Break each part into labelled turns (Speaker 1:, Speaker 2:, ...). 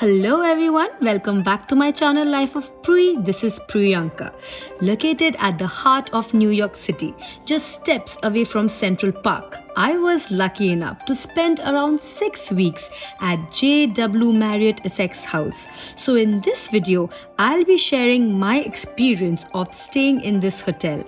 Speaker 1: Hello everyone, welcome back to my channel Life of Pri. This is Priyanka. Located at the heart of New York City, just steps away from Central Park, I was lucky enough to spend around 6 weeks at JW Marriott ESSEX house. So in this video, I'll be sharing my experience of staying in this hotel.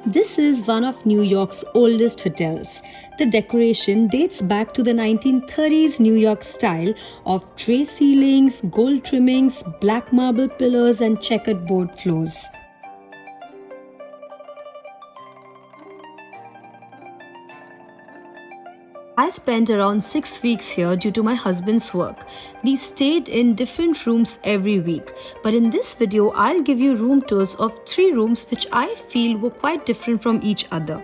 Speaker 1: This is one of New York's oldest hotels. The decoration dates back to the 1930s New York style of tray ceilings, gold trimmings, black marble pillars, and checkered board floors. I spent around 6 weeks here due to my husband's work. We stayed in different rooms every week, but in this video I'll give you room tours of 3 rooms which I feel were quite different from each other.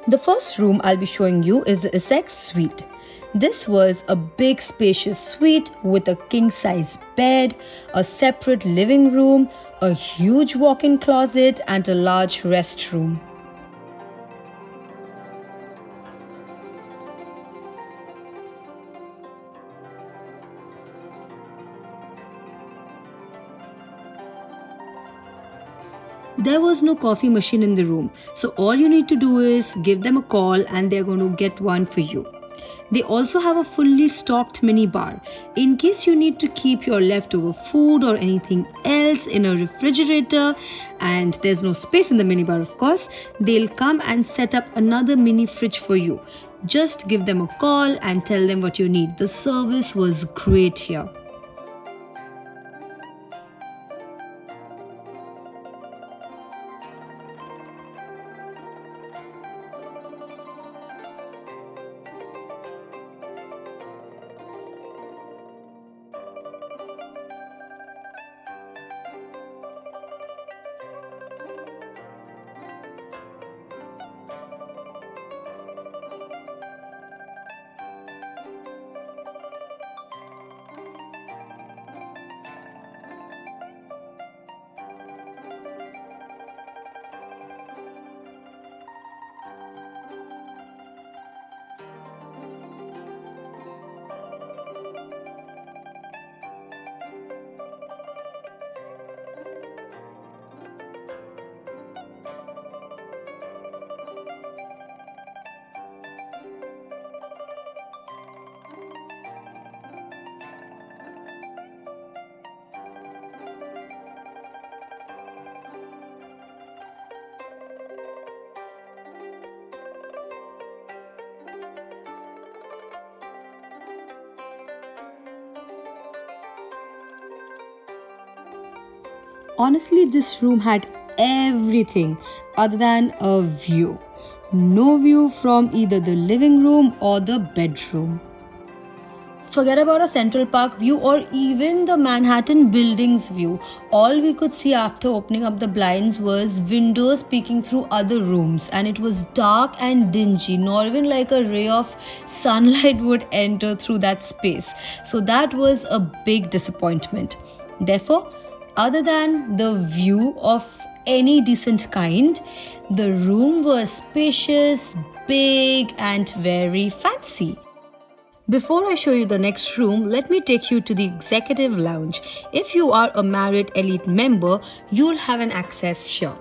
Speaker 1: The first room I'll be showing you is the ESSEX suite. This was a big spacious suite with a king-size bed, a separate living room, a huge walk-in closet, and a large restroom. There was no coffee machine in the room, so all you need to do is give them a call and they're going to get one for you. They also have a fully stocked mini bar. In case you need to keep your leftover food or anything else in a refrigerator and there's no space in the mini bar, of course, they'll come and set up another mini fridge for you. Just give them a call and tell them what you need. The service was great here. Honestly, this room had everything other than a view. No view from either the living room or the bedroom. Forget about a Central Park view or even the Manhattan buildings view. All we could see after opening up the blinds was windows peeking through other rooms, and it was dark and dingy. Not even like a ray of sunlight would enter through that space. So that was a big disappointment. Therefore, other than the view of any decent kind, the room was spacious, big, and very fancy. Before I show you the next room, let me take you to the executive lounge. If you are a Marriott Elite member, you'll have an access here.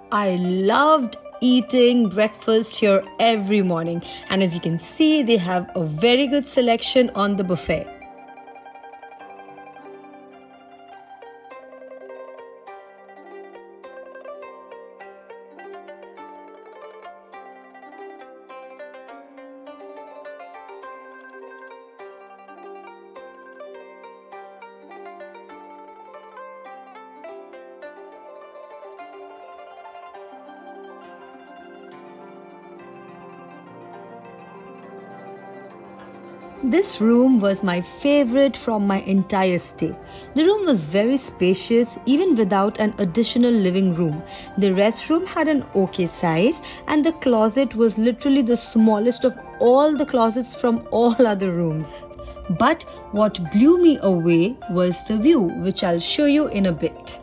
Speaker 1: I loved eating breakfast here every morning, and as you can see, they have a very good selection on the buffet. This room was my favorite from my entire stay. The room was very spacious even without an additional living room. The restroom had an okay size and the closet was literally the smallest of all the closets from all other rooms. But what blew me away was the view, which I'll show you in a bit.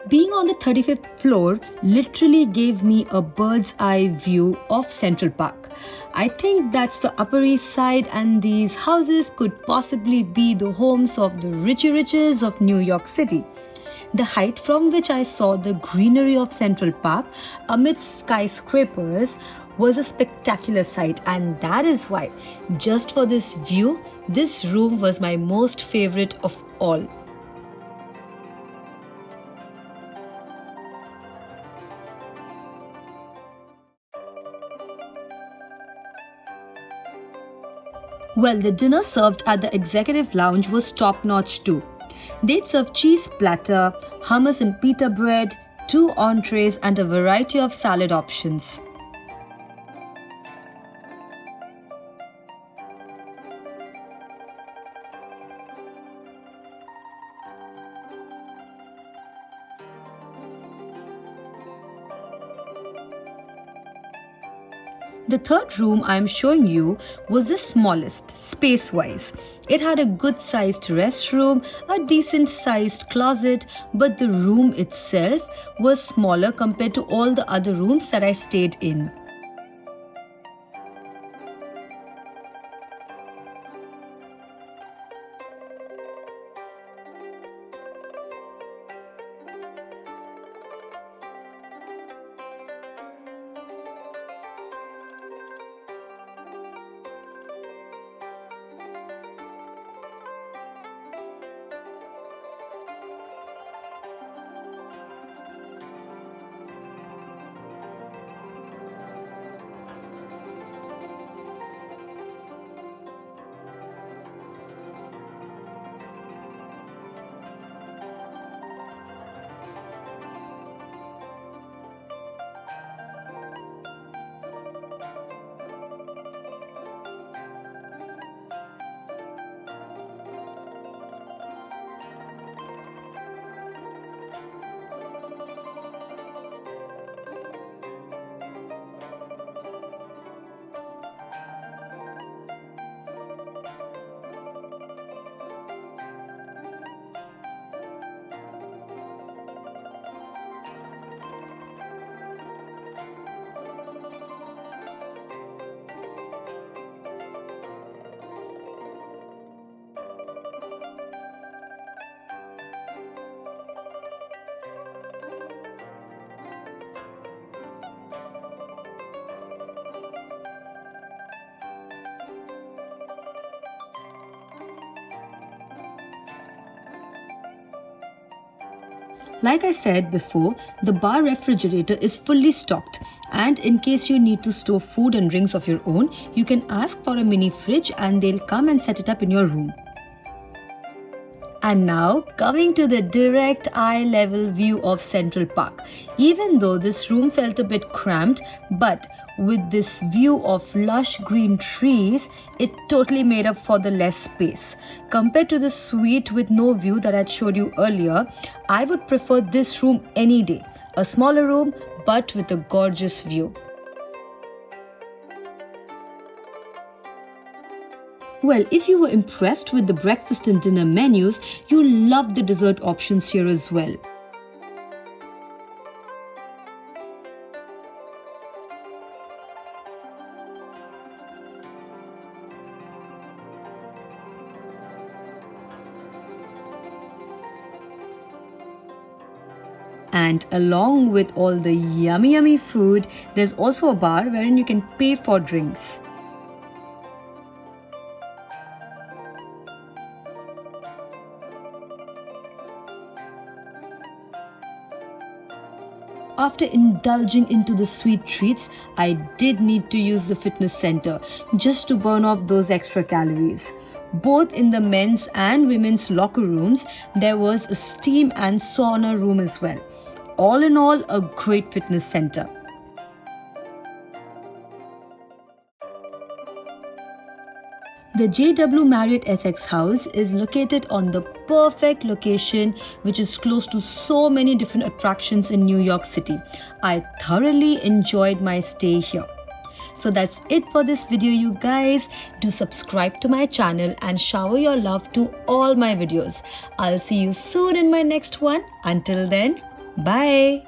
Speaker 1: Being on the 35th floor literally gave me a bird's eye view of Central Park. I think that's the Upper East Side, and these houses could possibly be the homes of the richy riches of New York City. The height from which I saw the greenery of Central Park amidst skyscrapers was a spectacular sight, and that is why, just for this view, this room was my most favorite of all. Well, the dinner served at the executive lounge was top-notch too. They'd serve cheese platter, hummus and pita bread, 2 entrees and a variety of salad options. The third room I am showing you was the smallest, space-wise. It had a good-sized restroom, a decent-sized closet, but the room itself was smaller compared to all the other rooms that I stayed in. Like I said before, the bar refrigerator is fully stocked, and in case you need to store food and drinks of your own, you can ask for a mini fridge and they'll come and set it up in your room. And now coming to the direct eye level view of Central Park. Even though this room felt a bit cramped, but with this view of lush green trees, it totally made up for the less space. Compared to the suite with no view that I showed you earlier, I would prefer this room any day. A smaller room but with a gorgeous view. Well, if you were impressed with the breakfast and dinner menus, you'll love the dessert options here as well. And along with all the yummy food, there's also a bar wherein you can pay for drinks. After indulging into the sweet treats, I did need to use the fitness center just to burn off those extra calories. Both in the men's and women's locker rooms, there was a steam and sauna room as well. All in all, a great fitness center. The JW Marriott ESSEX house is located on the perfect location, which is close to so many different attractions in New York City. I thoroughly enjoyed my stay here. So that's it for this video, you guys. Do subscribe to my channel and shower your love to all my videos. I'll see you soon in my next one. Until then, bye.